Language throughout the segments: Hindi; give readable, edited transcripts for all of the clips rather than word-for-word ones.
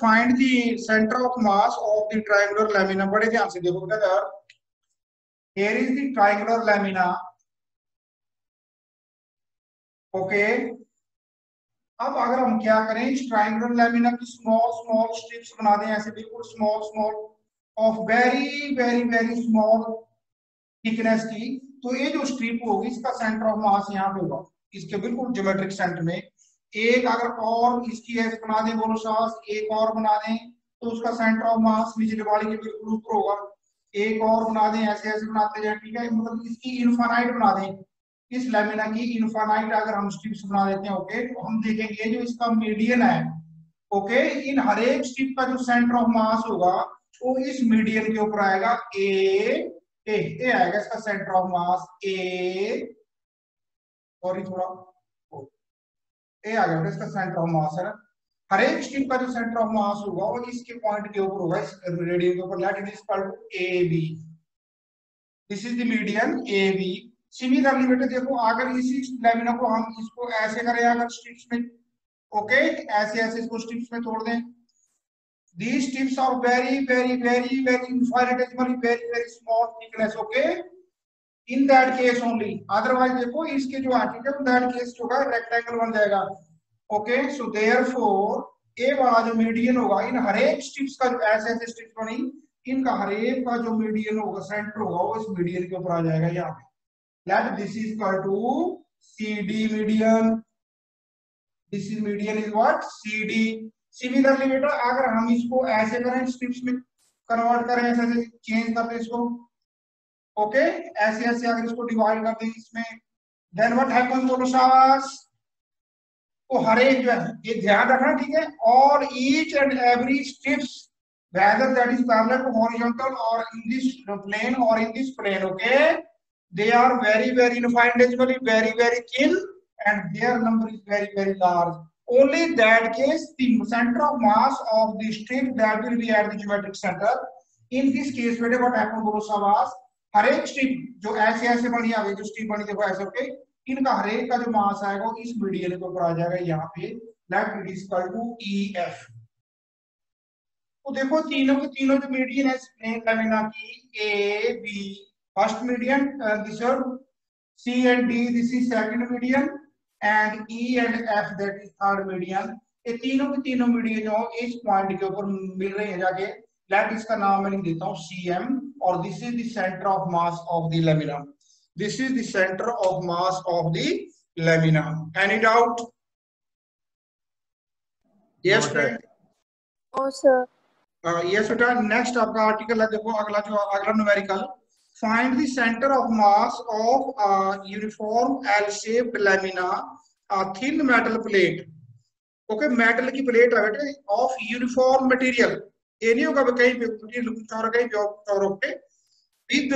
Find the centre of mass of the triangular lamina. बड़े ध्यान से देखो बेटा यार, here is the triangular lamina. Okay, अब अगर हम क्या करें, इस ट्रायंगुलर लैमिना की स्मॉल स्मॉल स्ट्रिप्स बना दें, ऐसे बिल्कुल small small of very very very small thickness की, तो ये जो स्ट्रिप होगी इसका सेंटर ऑफ मास यहाँ पे होगा, इसके बिल्कुल ज्योमेट्रिक सेंटर में। एक अगर और इसकी ऐसे बना दें दोनों साथ, एक और बना दें तो उसका सेंटर ऑफ मास निचले वाली के बिल्कुल ऊपर होगा। एक और बना दें, ऐसे ऐसे बनाते जाए, ठीक है, मतलब इसकी इनफाइनाइट बना दें, इस लैमिना की इनफाइनाइट अगर हम स्ट्रिप्स बना देते हैं, ओके, तो हम देखेंगे जो इसका मीडियन है, ओके, इन हर एक स्ट्रिप का जो सेंटर ऑफ मास होगा वो इस मीडियन के ऊपर आएगा। ए आएगा इसका centre of mass, A, sorry थोड़ा, ए आ गया इसका सेंटर ऑफ मास है ना। हर एक स्ट्रिप का जो सेंटर ऑफ मास होगा वो इसके पॉइंट के ऊपर होगा, इस रेडियन के ऊपर। Let it is equal to A B, this is the median A B. Similarly बेटे देखो, अगर इसी लैमिना को हम इसको ऐसे करें अगर स्ट्रिप्स में, ओके, ऐसे ऐसे इसको स्ट्रिप्स में तोड़ दें, these strips are very very very very infinitesimally very very small thickness, okay, in that case only, otherwise देखो इसके जो आर्टिकल that case जो है रेक्टेंगल बन जाएगा। ओके, सो देयरफॉर ए वाला जो मीडियन होगा इन हर एक स्ट्रिप्स का, जो ऐसे ऐसे स्ट्रिप्स बनी, इनका हर एक का जो मीडियन होगा, सेंटर होगा, वो इस मीडियन के ऊपर आ जाएगा यहाँ पे। Let this is equal to C D median, this is median is what, C D. Similarly बेटा अगर हम इसको ऐसे करें, स्ट्रिप्स में कन्वर्ट करें, ऐसे ऐसे चेंज कर दें इसको, ओके, ऐसे ऐसे अगर इसको डिवाइड कर दें इसमें, देन व्हाट हैपेंस बोलो शाबाश। तो हर एक जो है ये ध्यान रखना, ठीक है, और each and every strips whether that is parallel to horizontal or in this plane or in this plane, okay, they are very very infinitesimally very very thin and their number is very very large. Only that case the center of mass of the strip that will be at the geometric center. In this case बेटे what happen बोलो शाबाश, हर एक स्ट्रिप जो ऐसे ऐसे बनी आ गई, जो स्ट्रिप बनी देखो ऐसे, ओके, इनका हर एक का जो मास आएगा वो इस मीडियन के ऊपर आ जाएगा यहाँ पे। Let it is equal to E F. तो देखो तीनों के तीनों जो मीडियन है प्लेन लैमिना की, A B first median, this C and D this is second median, and E and F that is third median. ये तीनों के तीनों मीडियन जो इस पॉइंट के ऊपर मिल रहे हैं जाके, लेट इसका नाम मैं लिख देता हूँ सी एम, और this is the centre of mass of the lamina, this is the centre of mass of the lamina. Any doubt? Yes friend, no sir. Yes बेटा, नेक्स्ट आपका आर्टिकल है, देखो अगला जो अगला numerical, find the centre of mass of uniform L shaped lamina thin metal plate. Okay, metal की प्लेट है बेटे ऑफ यूनिफॉर्म मटेरियल, ये नहीं होगा कहीं पे चौड़ा कहीं चौड़ा, okay, with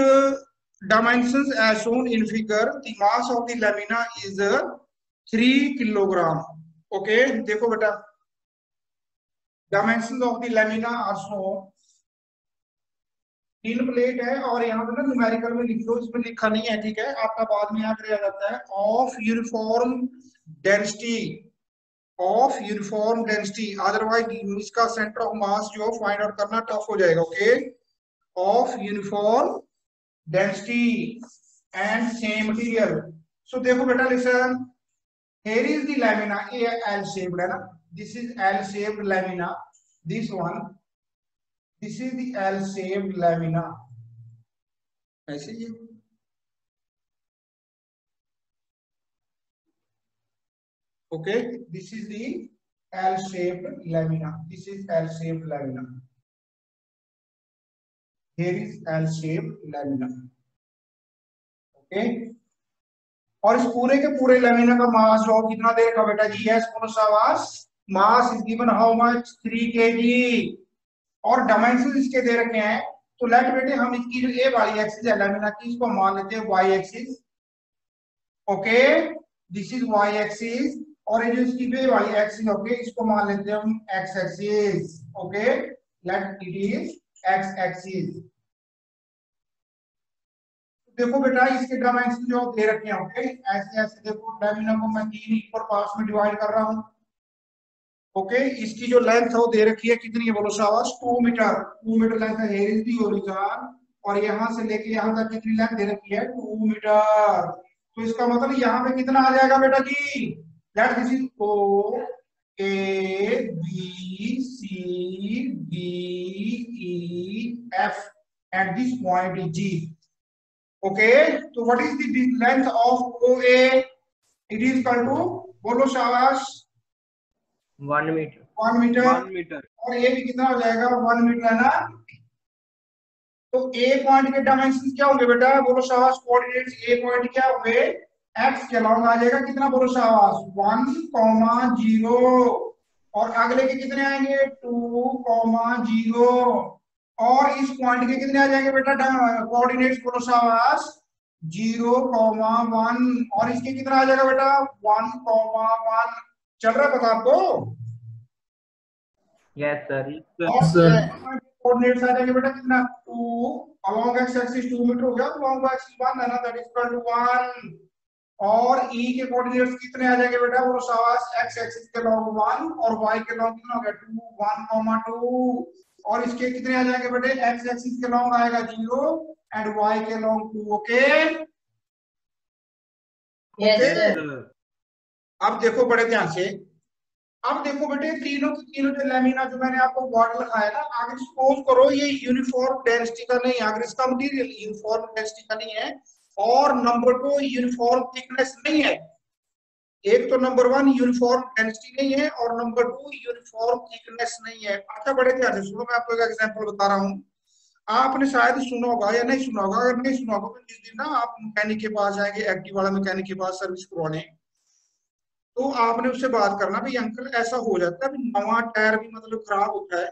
dimensions as shown in figure, the mass of the lamina is 3 किलोग्राम। ओके, देखो बेटा dimension of the lamina are shown, तीन प्लेट है, और यहाँ पे ना न्यूमेरिकल में लिख लो, इसमें लिखा नहीं है, ठीक है, आपका बाद में याद रह जाता है। Of uniform density, of uniform density, otherwise इसका सेंटर ऑफ मास जो फाइंड आउट करना टफ हो जाएगा। Okay, of uniform density and same material. So देखो बेटा listen, here is the lamina, ये L shaped है ना, this is L shaped lamina, this one, this is the L shaped lamina, ऐसे ही, okay, this is the L shaped lamina, this is L shaped lamina, here is L shaped lamina, okay, और इस पूरे के पूरे लैमिना का मास जो कितना देगा बेटा जी, यस शाबाश, mass is given how much, 3 kg, और डायमेंशन इसके दे रखे हैं। तो लेट बेटे हम इसकी जो ए वाली एक्सिस है लैमिना की, इसको मान लेते हैं Y axis, okay, this is Y axis, और ये जो इसकी बे वाली एक्सिस, ओके, इसको मान लेते हैं हम x axis, okay, late it is x axis. देखो बेटा इसके डायमेंशन जो दे रखे हैं, ओके, ऐसे ऐसे देखो लैमिना को मैं 3 इक्वल पार्ट्स में डिवाइड कर रहा हूं, ओके, इसकी जो लेंथ है वो दे रखी है, कितनी है बोलो शाबाश, 2 मीटर। 2 मीटर लेंथ है, हेयर इज दी ओरिजिन, और यहाँ से लेके यहाँ तक कितनी लेंथ दे रखी है, 2 मीटर। तो इसका मतलब यहाँ पे कितना आ जाएगा बेटा ji, let this is O A B C D E F, at this point G. Okay, तो what is the length of O A, it is equal to, बोलो शाबाश, 1 मीटर। 1 मीटर। 1 मीटर। और ये भी कितना हो जाएगा, 1 मीटर है ना। तो ए पॉइंट के डायमेंशन क्या होंगे बेटा, बोलो शाबाश, कोऑर्डिनेट्स ए पॉइंट क्या होंगे, एक्स के अलाउंग आ जाएगा, कितना बोलो शाबाश, 1,0, और अगले के कितने आएंगे, 2,0, और इस पॉइंट के कितने आ जाएंगे बेटा कोऑर्डिनेट्स, बोलो शाबाश, 0,1, और इसके कितना आ जाएगा बेटा, 1,1। चल रहा है पता आपको। Yes sir. कोऑर्डिनेट्स आ जाएंगे बेटा कितना, 2 अलोंग एक्स एक्सिस 2 मीटर हो गया, तो लॉन्ग एक्सिस 1 है ना, दैट इज इक्वल टू 1। और ई के कोऑर्डिनेट्स कितने आ जाएंगे बेटा, वो शाबाश, एक्स एक्सिस के लॉन्ग 1 और वाई के लॉन्ग कितना हो गया, 2, 1,2। और इसके कितने आ जाएंगे बेटे, एक्स एक्सिस के लॉन्ग आएगा 0 एंड वाई के लॉन्ग 2। Okay, yes sir. अब देखो बड़े ध्यान से, अब देखो बेटे, तीनों की तीनों जो लेमिना जो मैंने आपको वर्ड लिखाया ना, अगर सपोज करो ये यूनिफॉर्म डेंसिटी का नहीं है, अगर इसका मटेरियल यूनिफॉर्म डेंसिटी का नहीं है, और नंबर 2 यूनिफॉर्म थिकनेस नहीं है, एक तो नंबर 1 यूनिफॉर्म डेंसिटी नहीं है, और नंबर 2 यूनिफॉर्म थिकनेस नहीं है। अच्छा बड़े ध्यान से सुनो, मैं आपको एक एग्जांपल बता रहा हूँ, आपने शायद सुना होगा या नहीं सुना होगा, अगर नहीं सुना होगा तो जिस दिन ना आप मैकेनिक के पास जाएंगे, एक्टिव वाला मैकेनिक के पास सर्विस करवाने, तो आपने उससे बात करना भी अंकल ऐसा हो जाता है, नवा टायर भी मतलब खराब होता है,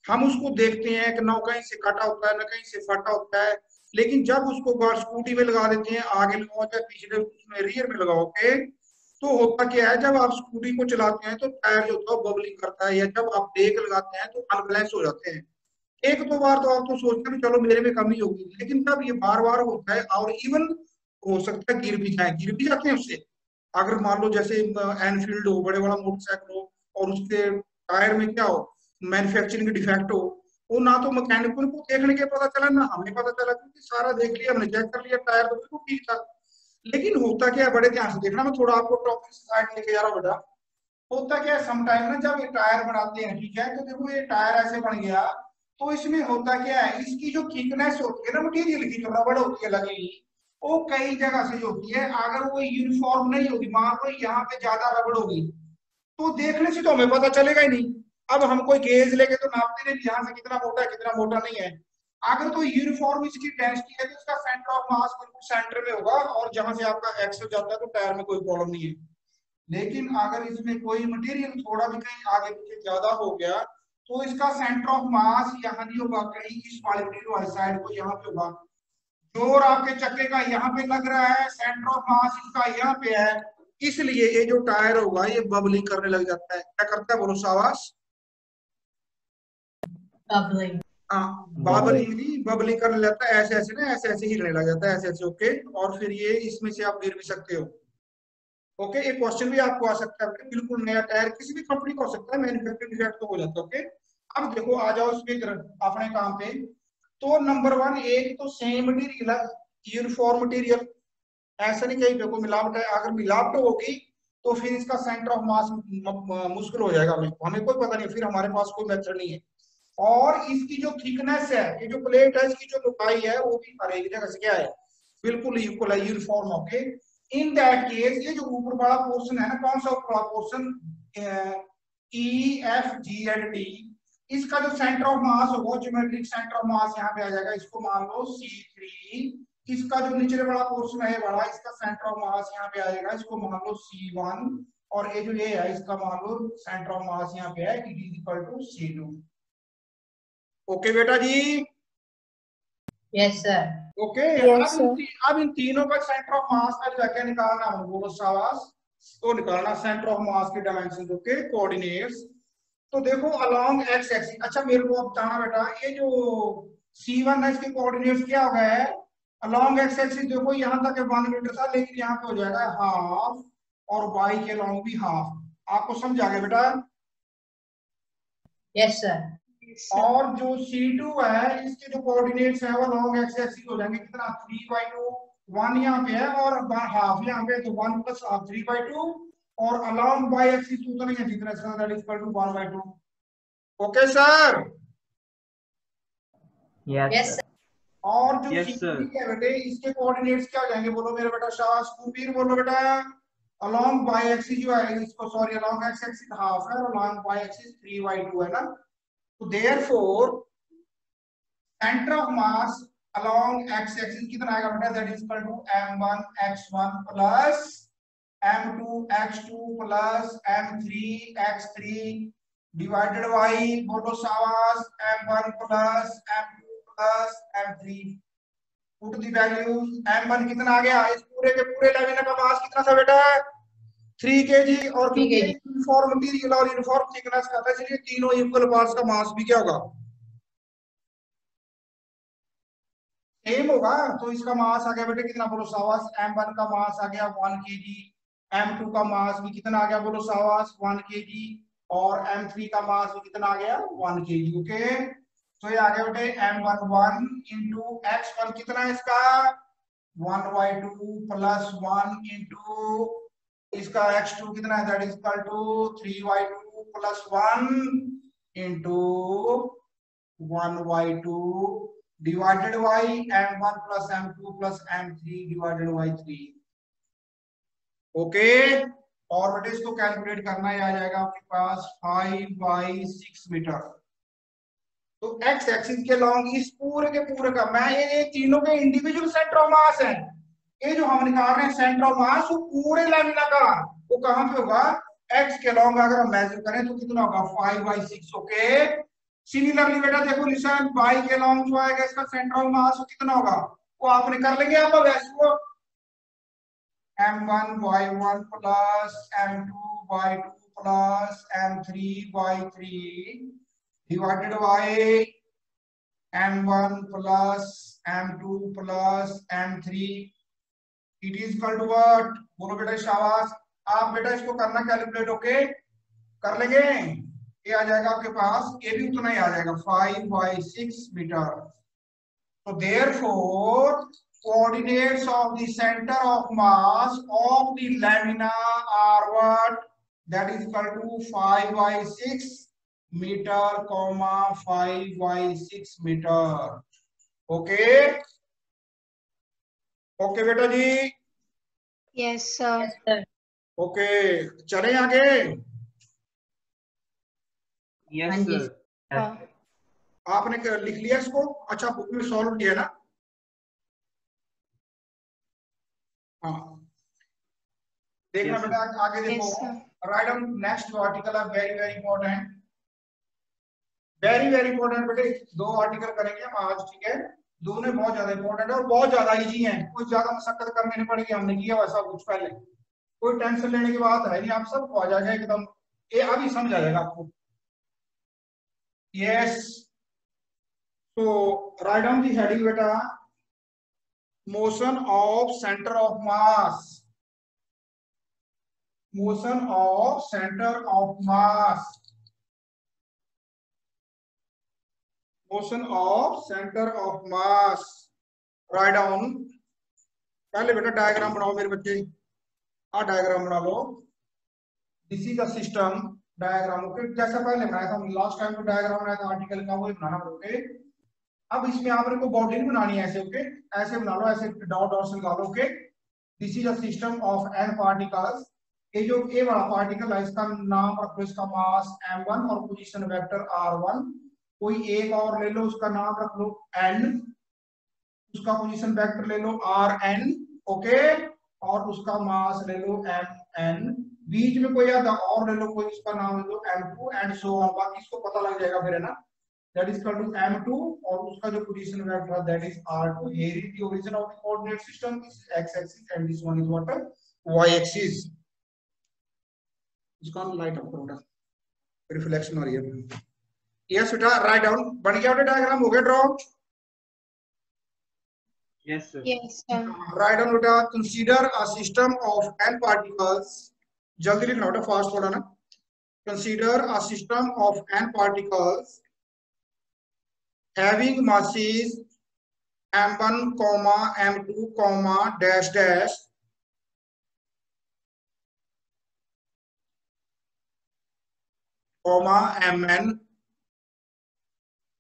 हम उसको देखते हैं कि ना कहीं से कटा होता है ना कहीं से फटा होता है, लेकिन जब उसको स्कूटी में लगा देते हैं, आगे लगाओ चाहे पिछले उसमें रियर में लगाओ के, तो होता क्या है, जब आप स्कूटी को चलाते हैं तो टायर जो होता है बबलिंग करता है, या जब आप ब्रेक लगाते हैं तो अनबैलेंस हो जाते हैं। एक दो बार तो आप तो सोचते हैं चलो मेरे में कमी होगी, लेकिन जब ये बार बार होता है, और इवन हो सकता है गिर भी जाए, गिर भी जाते हैं उससे। अगर मान लो जैसे एनफील्ड हो, बड़े वाला मोटरसाइकिल हो, और उसके टायर में क्या हो, मैन्युफैक्चरिंग डिफेक्ट हो, वो ना तो मैकेनिक को देखने के पता चला ना हमें पता चला, क्योंकि सारा देख लिया हमने, चेक कर लिया, टायर तो बिल्कुल ठीक था। लेकिन होता क्या है, बड़े ध्यान से देखना, मैं थोड़ा आपको टॉपिक से साइड लेके जा रहा हूँ बेटा। होता क्या है, समटाइम ना जब ये टायर बनाते हैं, ठीक है, तो देखो ये टायर ऐसे बन गया, तो इसमें होता क्या है, इसकी जो थिकनेस होती है ना मटेरियल की, जो रबड़ होती है लगी, वो कई जगह से जो होती है, अगर वो यूनिफॉर्म नहीं होगी, मान लो यहाँ पे ज्यादा रबड़ होगी, तो देखने से तो हमें पता चलेगा ही नहीं। अब हम कोई गेज लेके तो नापते नहीं यहाँ से कितना मोटा है कितना मोटा नहीं है। अगर तो यूनिफॉर्म इसकी डेंसिटी है तो इसका सेंटर ऑफ मास बिल्कुल सेंटर में होगा, और जहां से आपका एक्सल जाता है तो टायर में कोई प्रॉब्लम नहीं है। लेकिन अगर इसमें कोई मटेरियल थोड़ा भी कहीं आगे पीछे ज्यादा हो गया, तो इसका सेंटर ऑफ मास यहाँ नहीं होगा, कहीं इस वाले मटेरियल वाली साइड को यहाँ पे होगा। जोर आपके चक्के का यहाँ पे लग रहा है, सेंटर ऑफ मास इसका यहाँ पे है, इसलिए ये जो टायर होगा ये बबलिंग करने लग जाता है। क्या करता है बोलो शाबाश, बबलिंग। हाँ, बबलिंग नहीं, बबलिंग करने लगता है, ऐसे ऐसे ना, ऐसे ऐसे हिलने लग जाता है, ऐसे ऐसे। ओके, और फिर ये इसमें से आप गिर भी सकते हो। ओके, एक क्वेश्चन भी आपको आ सकता है, बिल्कुल नया टायर किसी भी कंपनी का हो सकता है, मैन्युफैक्चरिंग डिफेक्ट तो हो जाता है। ओके, अब देखो आ जाओ इसके अपने काम पे। तो नंबर 1, एक तो सेम मटेरियल है, यूनिफॉर्म मटेरियल, ऐसा नहीं कहीं पे कोई मिलावट है, अगर मिलावट होगी तो फिर इसका सेंटर ऑफ मास मुश्किल हो जाएगा, हमें हमें कोई पता नहीं, फिर हमारे पास कोई मेथड नहीं है। और इसकी जो थिकनेस है, ये जो प्लेट है इसकी जो मोटाई है, वो भी हर एक जगह से क्या है, बिल्कुल इक्वल है, uniform. Okay, in that case ये जो ऊपर वाला पोर्शन है ना, कौन सा ऊपर वाला portion, E F G and D, इसका जो सेंटर ऑफ मास होगा, ज्योमेट्रिक सेंटर ऑफ मास यहाँ पे आ जाएगा, इसको मान लो C3। इसका जो निचले वाला पोर्शन है बड़ा, इसका सेंटर ऑफ मास यहाँ पे आएगा, इसको मान लो C1। और ये जो ये है इसका मान लो सेंटर ऑफ मास यहाँ पे है, it is equal to C2। Okay बेटा जी, यस सर। ओके। Yes, अब इन तीनों का सेंटर ऑफ मास का जो क्या निकालना है, वो शाबाश, तो निकालना सेंटर ऑफ मास के डायमेंशन। Okay, coordinates. तो देखो अलोंग एक्स एक्सिस, अच्छा मेरे को अब बताना बेटा, ये जो C1 है इसके कोऑर्डिनेट्स क्या हो गए, अलोंग एक्स एक्सिस देखो यहाँ तक 1 मीटर था, लेकिन यहाँ पे हो जाएगा हाफ, और वाई के अलोंग भी हाफ। आपको समझ आ गया बेटा। Yes, sir. और जो C2 है इसके जो कोऑर्डिनेट्स है वो लॉन्ग एक्स एक्सिस हो जाएंगे कितना 3/2 1 यहाँ पे है और हाफ यहाँ पे, तो 1 + हाफ 3/2 और अलॉन्ग y एक्सिस उतना ही है जितना इसका that is equal to 1/2। Okay sir. Yes, Yes, sir. sir. और जो Yes, C3 sir. है बेटे इसके कोऑर्डिनेट्स क्या हो जाएंगे, बोलो मेरे बेटा शाबाश कुबीर, बोलो बेटा। अलॉन्ग y एक्सिस जो है इसको sorry along x axis half है और अलॉन्ग y एक्सिस 3/2 है ना। तो therefore centre of mass along x axis कितना आएगा बेटा, that is equal to m1 x1 plus m2 x2 plus m3 x3 divided by बोलो शाबाश m1 plus m2 plus m3। Put the values, m1 कितना आ गया, इस पूरे के पूरे लैमिना का मास कितना था बेटा 3 kg, और 3 kg. यूनिफॉर्म मटेरियल और यूनिफॉर्म थिकनेस का था, इसलिए तीनों इक्वल पार्ट्स का मास भी क्या होगा सेम होगा। तो इसका मास आ गया बेटे कितना, बोलो शाबाश m1 का मास आ गया 1 kg, m2 का मास भी कितना आ गया बोलो शाबाश 1 kg, और m3 का मास भी कितना आ गया 1 kg। ओके, तो ये आ गया बेटे m11 इंटू x1 कितना है इसका 1/2 प्लस 1 इंटू इसका x2 कितना है that is equal to 3/2 plus 1 into 1/2 divided by m1 plus m2 plus m3 divided by 3। Okay, और बेटे इसको कैलकुलेट करना ही आ जाएगा आपके पास 5/6 मीटर। तो x एक्सिस के लॉन्ग इस पूरे के पूरे का, मैं ये तीनों के इंडिविजुअल सेंटर ऑफ मास है, ये जो हम निकाल रहे हैं सेंटर ऑफ मास वो पूरे लैमिना का वो कहां पे होगा x के लॉन्ग, अगर हम मेजर करें तो कितना होगा 5/6। ओके, सिमिलरली बेटा देखो निशान y के लॉन्ग जो आएगा इसका सेंटर ऑफ मास वो कितना होगा, वो आपने कर लेंगे आप वैसे वो m1/1 plus m2/2 plus m3/3 divided by m1 plus m2 plus m3 it is equal to what, बोलो बेटा शाबाश। आप बेटा इसको करना कैलकुलेट, ओके कर लेंगे, ये आ जाएगा आपके पास, ये भी उतना ही आ जाएगा 5/6 मीटर। तो therefore coordinates of the center of mass of the lamina are what, that is equal to 5/6 meter comma 5/6 meter। Okay okay बेटा जी, Yes, sir. Yes, sir. Okay चले आगे। Yes, हाँ जी। sir. हाँ. आपने लिख लिया इसको, अच्छा बुक में सॉल्व किया ना, हाँ देखना Yes, sir. बेटा आगे देखो। Yes, sir. Write down next article है very very important, very very important बेटे, 2 आर्टिकल करेंगे हम आज, ठीक है, दोनों बहुत ज्यादा इंपॉर्टेंट है और बहुत ज्यादा इजी है, कोई ज्यादा मशक्कत करनी नहीं पड़ेगी, हमने किया वैसा कुछ पहले, कोई टेंशन लेने की बात है नहीं, आप सबको आ जाएगा एकदम, ये अभी समझ आ जाएगा आपको। यस, तो राइट डाउन दी हेडिंग बेटा, motion of centre of mass, motion of centre of mass, motion of centre of mass. Write down, पहले बेटा डायग्राम बनाओ मेरे बच्चे, डायग्राम बना लो, this is the system diagram. Okay, जैसा पहले बनाया था लास्ट टाइम को डायग्राम बनाया था आर्टिकल का, वही बनाना। ओके, अब इसमें आपने को बॉडी नहीं बनानी है ऐसे, ओके ऐसे बना लो, ऐसे डॉट डॉट से निकालो। Okay, this is the system of N particles, ये जो ए वाला पार्टिकल है इसका नाम रखो, इसका मास m1 और पोजीशन वेक्टर r1, कोई एक और ले लो उसका नाम रख लो n, उसका पोजीशन वेक्टर ले लो rn, ओके, और उसका मास ले लो mn, बीच में कोई आधा और ले लो, कोई उसका नाम ले लो m2 एंड सो ऑन, बाकी इसको पता लग जाएगा फिर, है ना, that is equal to m2 और उसका जो पोजीशन वेक्टर है that is r2। Here is the origin of the coordinate system, this is x axis and this one is what y axis. इसका लाइट ऑफ करो, रिफ्लेक्शन हो रही है। यस बेटा, राइट डाउन, बन गया बेटा डायग्राम, हो गया draw. Yes, sir. Yes, sir. Write down बेटा, consider a system of n particles, जल्दी लिखना बेटा फास्ट थोड़ा ना, consider a system of n particles having masses m1 comma m2 comma dash dash comma mn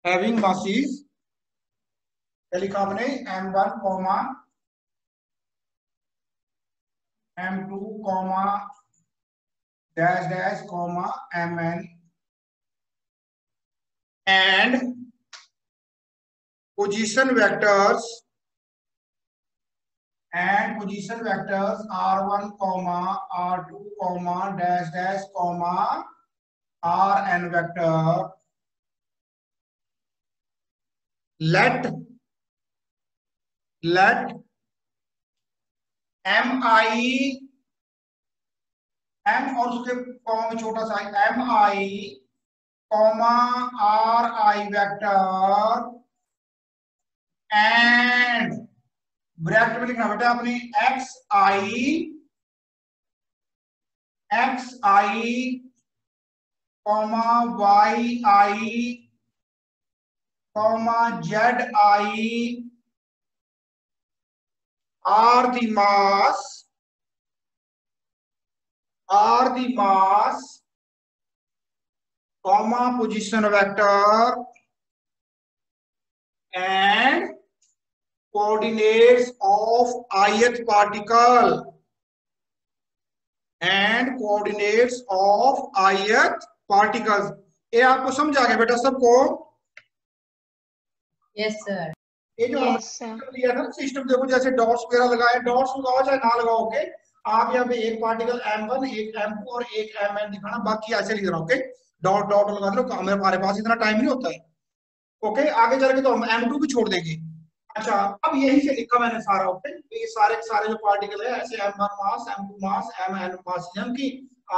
having masses लिखा हमने m1 comma m2 comma dash dash comma mn and position vectors r1 comma r2 comma dash dash comma rn vector. Let mi m और उसके कॉमा में छोटा सा mi comma ri vector and bracket में लिखना बेटा अपनी xi comma yi comma zi are the mass comma position vector and coordinates of ith particle ये आपको समझ आ गया बेटा सबको? Yes, sir. ये जो Yes, sir. दिया था सिस्टम, देखो जैसे डॉट्स वगैरह लगाए, डॉट्स लगाओ चाहे ना लगाओ, ओके। आप यहाँ पे एक पार्टिकल m1 एक m2 और एक mn दिखाना, बाकी ऐसे लिख रहा हूँ, ओके। डॉट डॉट लगा दो, हमारे पास इतना टाइम नहीं होता है, ओके। आगे चल के तो हम m2 भी छोड़ देंगे। अच्छा, अब यही से लिखा मैंने सारा, ओके। ये सारे जो पार्टिकल है ऐसे m1 मास, m2 मास, mn मास, की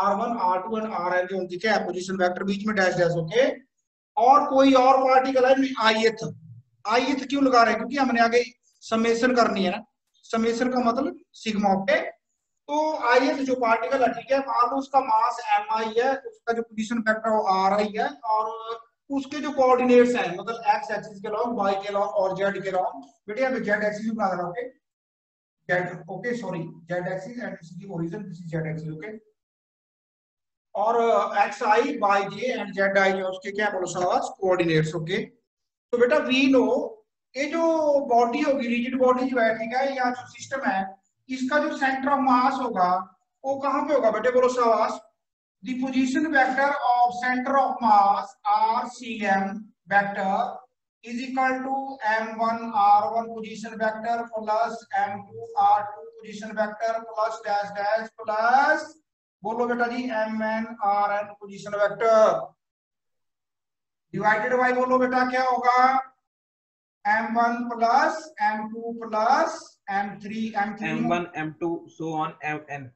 r1 r2 एंड rn जो उनकी क्या है पोजीशन वेक्टर, बीच में डैश डैश, ओके। और कोई और पार्टिकल है ith क्यों लगा रहे हैं? क्योंकि हमने आगे समेशन करनी है ना, समेशन का मतलब सिग्मा, ओके। तो ith जो पार्टिकल है, ठीक है, मान लो उसका मास mi है, उसका जो पोजीशन वेक्टर वो ri है, और उसके जो कोऑर्डिनेट्स हैं मतलब x एक्सिस के लॉन्ग, y के लॉन्ग और z के लॉन्ग, बेटे यहाँ पे z एक्सिस बना रहा हूं, okay. z, okay, sorry, z axis and this is the origin, this is z axis, okay. और xi yj एंड zi जो उसके क्या बोलो साथ कोऑर्डिनेट्स, ओके। तो बेटा वी नो ये जो बॉडी होगी, रिजिड बॉडी जो है, ठीक है, या जो सिस्टम है, इसका जो सेंटर ऑफ मास होगा वो कहां पे होगा बेटे, बोलो शाबाश? The position vector of centre of mass rcm vector is equal to m1 r1 position vector plus m2 r2 position vector plus dash dash plus, बोलो बेटा जी, mn rn position vector divided by, बोलो बेटा क्या होगा, m1 plus m2 plus m3 m1 m2 so on mn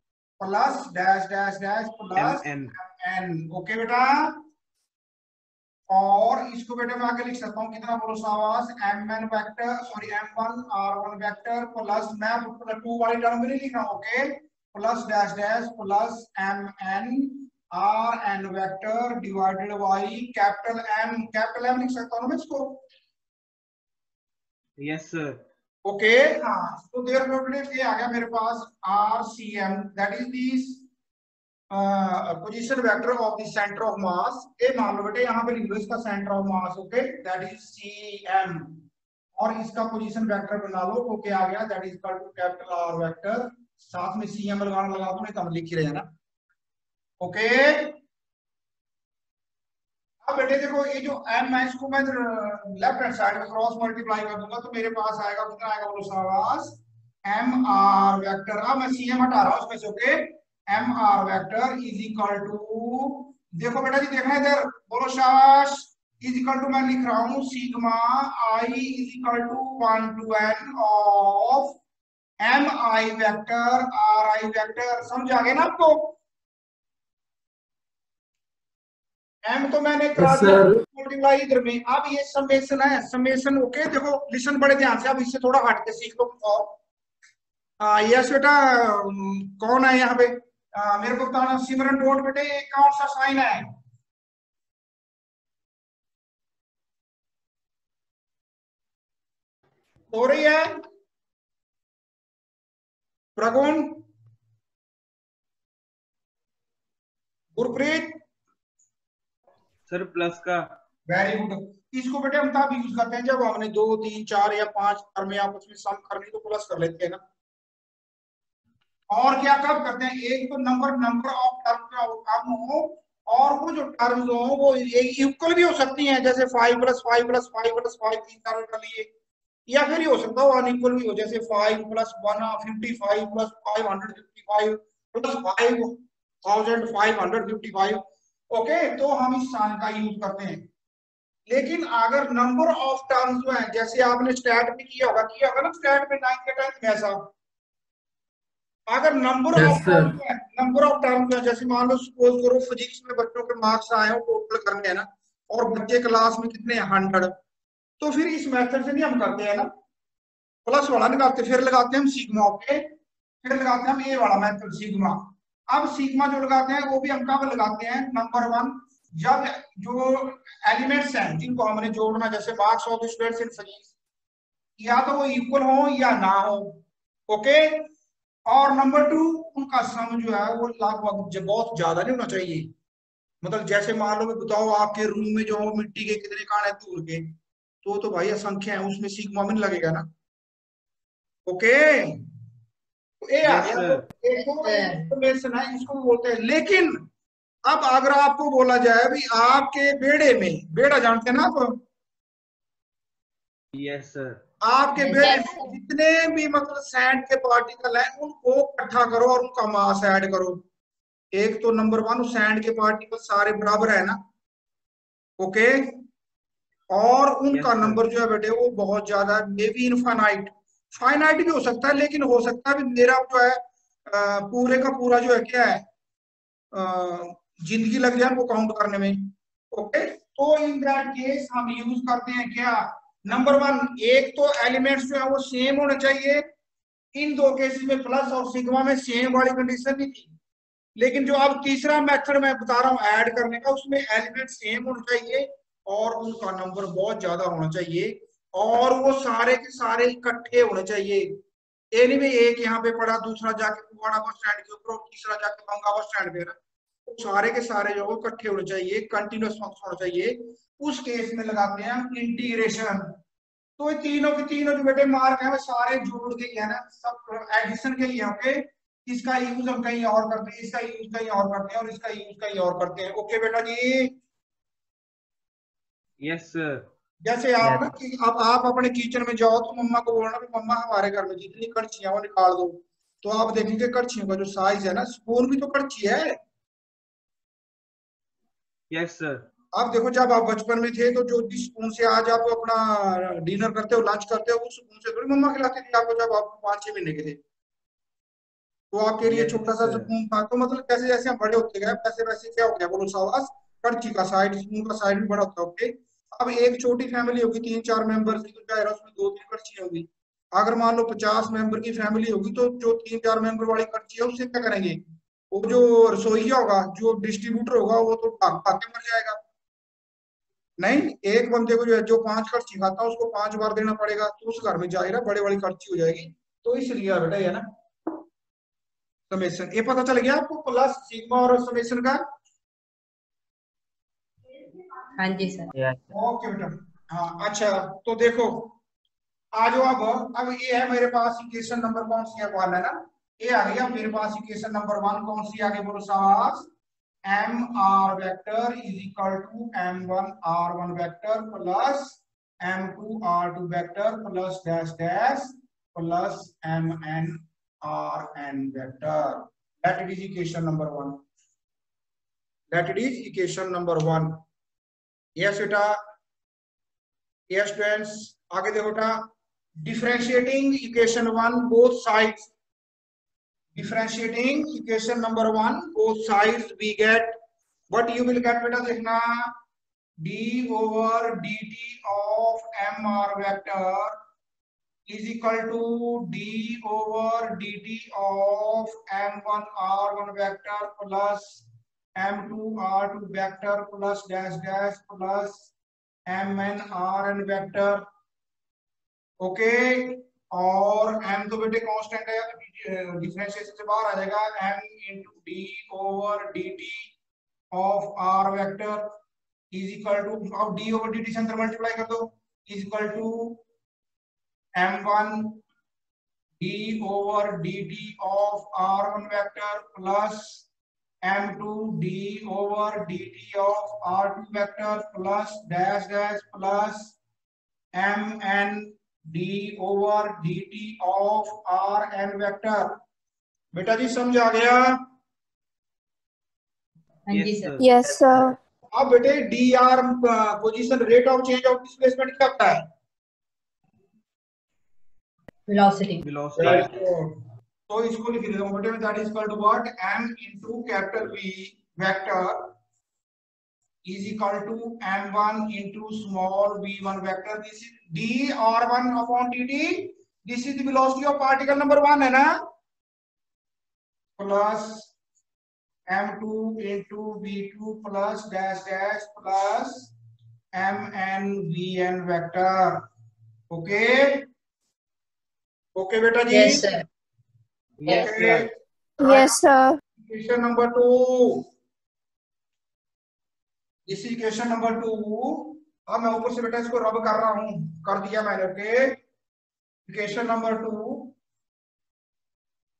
plus dash dash dash plus mn, okay बेटा। और इसको बेटा मैं आगे लिख सकता हूँ कितना, बोलो शाबाश, mn vector, sorry m1 r1 vector plus, मैं 2 वाली टर्म में नहीं लिख रहा हूँ, okay, plus dash dash plus mn rn vector divided by capital M लिख सकता हूँ मैं इसको? yes sir, ओके, हाँ। तो देयरफॉर ये आ गया मेरे पास rcm, that is this position vector of the centre of मास। ये मान लो बेटे यहाँ पे लिख लो इसका centre of mass, okay, that is cm, और इसका पोजीशन वेक्टर बना लो, ओके, आ गया, that is equal to capital R vector, साथ में cm लगाना लगा दो, नहीं तो हम लिख ही रहे हैं ना, ओके। अब बेटे देखो ये जो m है इसको मैं लेफ्ट हैंड साइड में क्रॉस मल्टीप्लाई कर दूंगा तो मेरे पास आएगा कितना, आएगा बोलो शाबाश, mr वेक्टर। अब मैं cm हटा रहा हूं उसमें से, okay, mr vector is equal to, देखो बेटा जी देखना इधर, बोलो शाबाश, इज इक्वल टू मैं लिख रहा हूं sigma i is equal to 1 to n of mi vector ri vector. समझ आ गया ना आपको? m तो मैंने करा दिया मल्टीप्लाई इधर में, अब ये समेशन है, समेशन, ओके। देखो लिसन बड़े ध्यान से, अब इससे थोड़ा हट के सीख लो। और यस बेटा, कौन है यहाँ पे? मेरे को बताना सिमरन डॉट बेटे ये कौन सा साइन है? हो रही है प्रगुण, गुरप्रीत? सर प्लस का। Very good. इसको बेटे हम तब यूज करते हैं जब हमने 2 3 4 या 5 टर्म में आपस में सम करनी तो प्लस कर लेते हैं ना। और क्या कब करते हैं? एक तो नंबर ऑफ टर्म का कम हो और वो जो टर्म्स हो वो इक्वल भी हो सकती हैं, जैसे 5 + 5 + 5 + 5 3 टर्म कर लिए, या फिर ये हो सकता है अनइक्वल भी हो, जैसे 5 + 155 + 555 + 5555। ओके, तो हम इस साइन का यूज करते हैं। लेकिन अगर नंबर ऑफ टर्म्स जो है, जैसे आपने स्टैट में किया होगा ना, स्टैट में 9th के 10th में ऐसा, अगर नंबर ऑफ टर्म्स है, जैसे मान लो सपोज करो फिजिक्स में बच्चों के मार्क्स आए हो टोटल करने हैं ना, और बच्चे क्लास में कितने 100, तो फिर इस मेथड से नहीं हम करते हैं ना, प्लस वाला निकालते, फिर लगाते हैं हम सिग्मा। ओके, फिर लगाते हैं हम ए वाला मेथड सिग्मा। अब सिग्मा जो लगाते हैं वो भी हम कब लगाते हैं? नंबर 1, जब जो एलिमेंट्स हैं जिनको हमने जोड़ना, जैसे marks of students in physics, या तो वो इक्वल हो या ना हो। ओके, और नंबर 2, उनका सम जो है वो लगभग बहुत ज्यादा नहीं होना चाहिए। मतलब जैसे मान लो बताओ आपके रूम में जो मिट्टी के कितने कान है धूल के, तो भाई असंख्य है, उसमें सिग्मा में लगेगा ना। ओके, तो ये आ यस गया। सर। तो एक तो इंफॉर्मेशन है, इसको भी बोलते हैं। लेकिन अब अगर आपको बोला जाए भी आपके बेड़े में, बेड़ा जानते हैं ना आप, यस सर। आपके Yes, बेड़े sir. में जितने भी मतलब सैंड के पार्टिकल हैं उनको इकट्ठा करो और उनका मास ऐड करो। एक तो नंबर 1 सैंड के पार्टिकल सारे बराबर है ना। ओके, और उनका यस सर। नंबर जो है बेटे वो बहुत ज्यादा है, मे बी इनफाइनाइट, फाइनाइट भी हो सकता है, लेकिन हो सकता है भी मेरा जो है पूरे का पूरा जो है क्या है, जिंदगी लग जाए वो काउंट करने में। ओके, तो इन दैट केस हम यूज करते हैं क्या? नंबर 1, एक तो एलिमेंट्स जो है वो सेम होने चाहिए। इन दो केसेस में प्लस और सिग्मा में सेम वाली कंडीशन नहीं थी, लेकिन जो अब तीसरा मेथड मैं बता रहा हूँ ऐड करने का, उसमें एलिमेंट सेम होना चाहिए और उनका नंबर बहुत ज्यादा होना चाहिए, और वो सारे के सारे इकट्ठे होने चाहिए। ये नहीं भी एक यहाँ पे पड़ा, दूसरा जाके फुवाड़ा बस स्टैंड के ऊपर और तीसरा जाके मंगा बस स्टैंड पे, तो सारे के सारे जो इकट्ठे होने चाहिए, कंटिन्यूअस फंक्शन होना चाहिए। उस केस में लगाते हैं हम इंटीग्रेशन। तो ये तीनों के तीनों जो बेटे मार्क है वो सारे जोड़ के ही है ना, सब एडिशन के ही है। ओके, इसका यूज हम कहीं और करते हैं, इसका यूज कहीं और करते हैं, और इसका यूज कहीं और करते हैं। ओके बेटा जी, यस सर। जैसे आप ना कि अब आप अपने किचन में जाओ तो मम्मा को बोलना मम्मा हमारे घर में जितनी कड़छियां वो निकाल दो, तो आप देखेंगे कड़छियों का जो साइज है ना, स्पून भी तो कड़छी है। Yes sir. आप देखो जब आप बचपन में थे तो जो जिस स्पून से आज आप अपना डिनर करते हो, लंच करते हो, उस स्पून से थोड़ी मम्मा खिलाती थी आपको जब आप 5-6 महीने के थे। तो आपके लिए छोटा यस सा सर। स्पून था। तो मतलब जैसे जैसे हम बड़े होते गए वैसे वैसे क्या हो गया बोलो सावास, कड़छी का साइड, स्पून का साइड भी बड़ा होता है। ओके, अब एक छोटी फैमिली होगी 3-4 मेंबर्स की, तो क्या है उसमें 2-3 कड़छी होगी। अगर मान लो 50 मेंबर की फैमिली होगी तो जो 3-4 मेंबर वाली कड़छी है उससे क्या करेंगे? वो जो रसोईया होगा, जो डिस्ट्रीब्यूटर होगा, वो तो भाग भाग के मर जाएगा। नहीं, एक बंदे को जो है जो 5 कड़छी खाता है उसको 5 बार देना पड़ेगा, तो उस घर में जाएगा बड़े वाली कड़छी हो जाएगी। तो इसलिए बेटा है ना समेशन। ये पता चल गया आपको प्लस सिग्मा और समेशन का? हाँ जी सर. Yes. ओके बेटा, हाँ अच्छा। तो देखो आ जाओ, अब ये है मेरे पास इक्वेशन नंबर कौन सी है, 1 है ना। ये आ गया मेरे पास इक्वेशन नंबर 1, कौन सी आगे बोलो सास? mr vector is equal to m1r1 vector plus m2r2 vector plus dash dash plus mnrn vector. That it is equation number 1, that it is equation number 1। Yes बेटा, यस स्टूडेंट्स, आगे देखो बेटा, differentiating equation 1 both sides, differentiating equation number 1 both sides we get what you will get beta देखना, d over dt of mr vector is equal to d over dt of m1 r1 vector plus m2 r2 vector plus dash dash plus mn rn vector। Okay, और m तो बेटे कांस्टेंट है, डिफरेंशिएशन से बाहर आ जाएगा, m into D over D T of r vector is equal to, अब d ओवर dt से अंदर मल्टीप्लाई कर दो, is equal to m1 d over dt of r1 vector plus m2 d over dt of r2 vector plus dash dash plus mn d over dt of rn vector. बेटा जी समझ आ गया? हाँ जी सर। Yes, sir. अब बेटे dr position rate of change of displacement क्या होता है? वेलोसिटी। वेलोसिटी। तो इसको लिख देता हूं बेटे, that is equal to what, m into capital V vector is equal to m1 into small v1 vector. This is dr1 upon dt. This is the velocity of particle number 1 है ना, plus m2 into v2 plus dash dash plus mn vn vector। Okay okay बेटा जी? Yes sir. Yes, sir. Yes, sir. Question number 2, इस इक्वेशन नंबर 2, अब मैं ऊपर से बेटा इसको रब कर रहा हूं, कर दिया मैंने। Okay, equation number 2,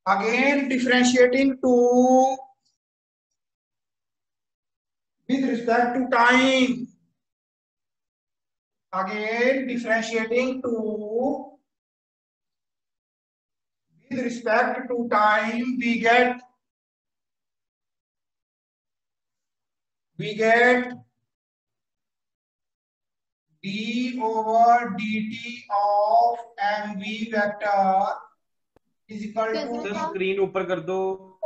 again differentiating 2 with respect to time, again differentiating 2 with respect to time, we get d over dt of mv vector is equal sir to screen ऊपर कर दो।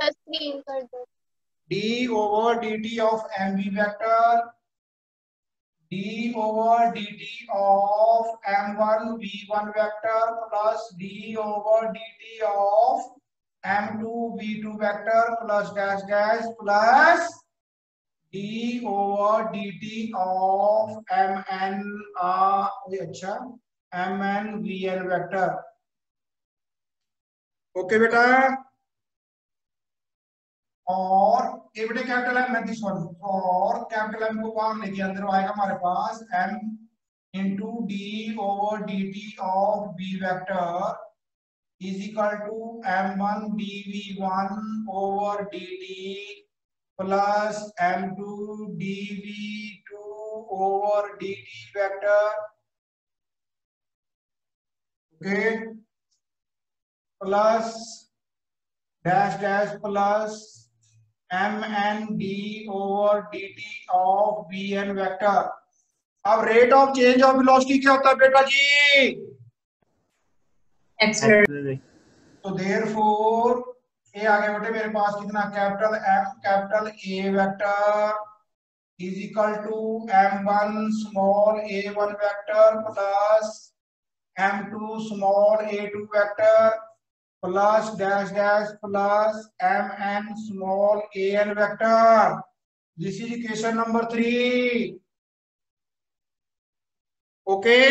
Screen कर दो। d over dt of mv vector, d over dt of m1 v1 vector plus d over dt of m2 v2 vector plus dash dash plus d over dt of mn अच्छा mn vn vector। ओके बेटा, और ये बेटे कैपिटल एम है दिस वन, और कैपिटल एम को बाहर लेके अंदर आएगा हमारे पास m into D over D T of B vector is equal to m1 dv1 over dt plus m2 dv2 over dt vector. Okay, plus dash dash plus mn d over dt of bn vector. अब rate of change of velocity क्या होता है बेटा जी? एक्सेलरेशन। तो देयरफॉर ये आ गया बेटे मेरे पास कितना, capital M capital A vector is equal to m1 small a1 vector plus m2 small a2 vector plus dash dash plus mn small an vector. This is equation number 3। Okay,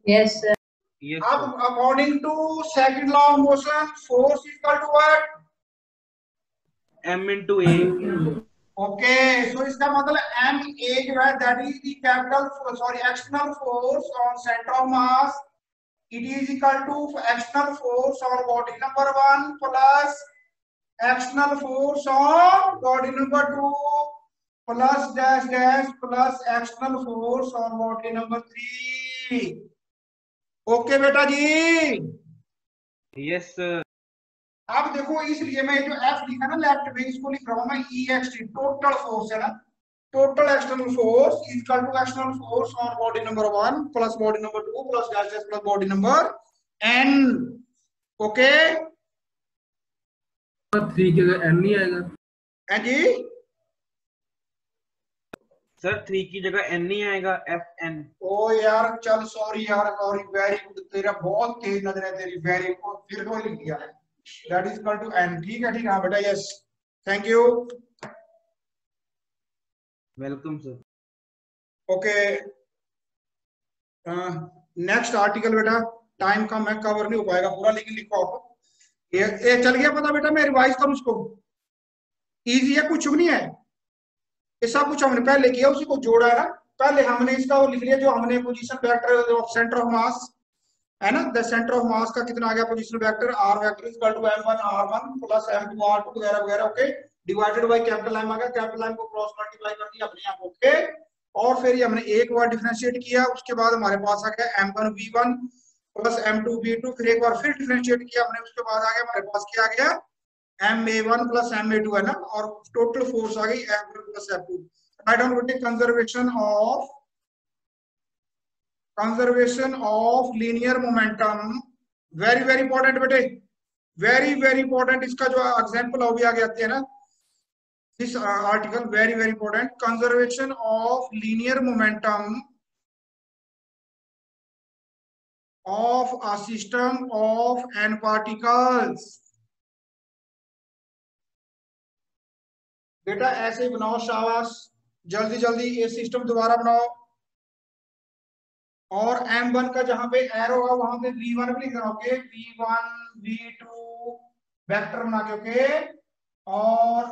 yes sir. Yes, अब sir. According to second law of motion, force is equal to what? M into A. Okay, so इसका मतलब m a जो है that is the capital sorry external force on centre of mass, it is equal to external force on body number 1 plus external force on body number 2 plus dash dash plus external force on body number 3। ओके बेटा जी? Yes, sir. अब देखो, इसलिए मैं जो F लिखा ना लेफ्ट में, इसको लिख रहा हूं मैं EXT, टोटल फोर्स है ना, total external force is equal to external force on body number 1 plus body number 2 plus dash dash plus body number n। Okay 3 के n नहीं आएगा? है जी? सर 3 की जगह n नहीं आएगा, FN। ओ यार चल सॉरी यार, सॉरी, वेरी गुड, तेरा बहुत तेज नजर है तेरी, वेरी गुड, फिर तो लिख दिया, that is equal to n। ठीक है, ठीक है, हाँ बेटा, yes, thank you, welcome sir. Okay. Next article बेटा, टाइम कम है, कवर नहीं हो पाएगा पूरा, लेकिन लिखो आप। ये चल गया पता बेटा, मैं रिवाइज करूं उसको, इजी है, कुछ भी नहीं है, ये सब कुछ हमने पहले किया, उसी को जोड़ा है ना। पहले हमने इसका वो लिख लिया, जो हमने position vector of centre of मास है ना, द सेंटर ऑफ मास का कितना आ गया, position vector r vector is equal to m1 r1 plus m2 r2 वगैरह वगैरह, okay, divided by capital M आ गया, कैपिटल M को क्रॉस मल्टीप्लाई कर दिया अपने आप, ओके। और फिर ये हमने एक बार डिफरेंशिएट किया, उसके बाद हमारे पास आ गया m1 v1 plus m2 v2, फिर एक बार फिर डिफरेंशिएट किया हमने, उसके बाद आ गया हमारे पास क्या आ गया, ma1 प्लस ma2 है ना, और टोटल फोर्स आ गई f1 plus f2। Write down बेटे, conservation of linear momentum, very very important बेटे, वेरी वेरी इंपॉर्टेंट, इसका जो एग्जांपल अभी आगे आती है ना, this article very very important, conservation of linear momentum of a system of n particles। बेटा ऐसे ही बनाओ, शाबाश, जल्दी जल्दी ये सिस्टम दोबारा बनाओ, और m1 का जहां पे एरो है वहां पे v1 भी लिख रहा, ओके, v1 v2 वेक्टर बना के, ओके, और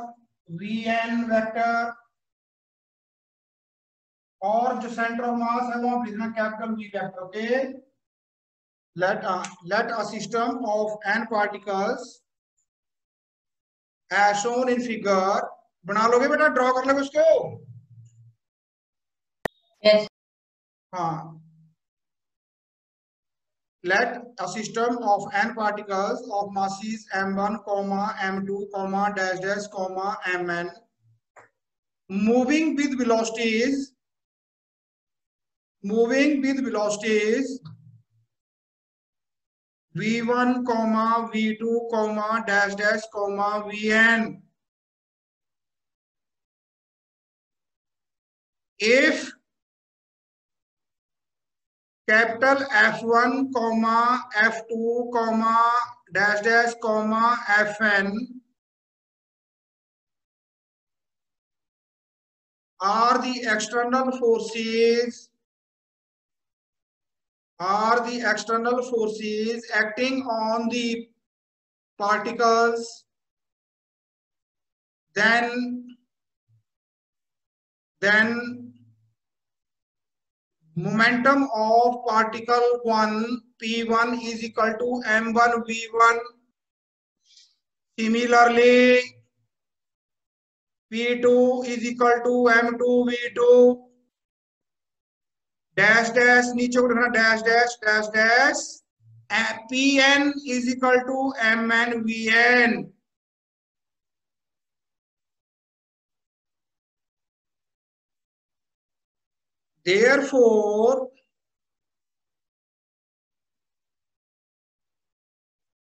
vn वेक्टर, और जो सेंटर ऑफ मास है वहां लिखना capital V vector, okay. let a system of n particles as shown in figure, बना लोगे बेटा, ड्रॉ कर लोगे उसको, Yes. हाँ, let a system of n particles of masses m1, m2, dash dash, mn moving with velocities v1, v2, dash dash, vn, if capital F1, F2, dash dash, Fn are the external forces acting on the particles, then momentum of particle 1 P1 is equal to m1 v1, similarly P2 is equal to m2 v2, dash dash, नीचे को लिखना dash dash dash dash, Pn is equal to mn vn। Therefore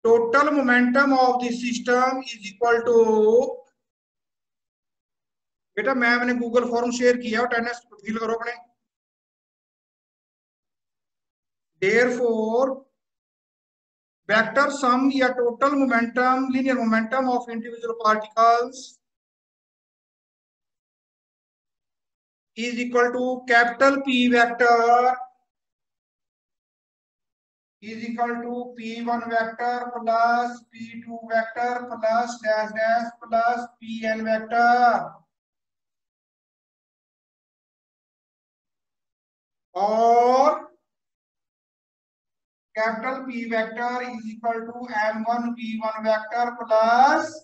total momentum of the system is equal to, बेटा मैम ने गूगल फॉर्म शेयर किया, अटेंडेंस फिल करो अपने। Therefore vector sum या total momentum, linear momentum of individual particles is equal to capital P vector is equal to P1 vector plus P2 vector plus dash dash plus Pn vector, और capital P vector is equal to m1 v1 vector plus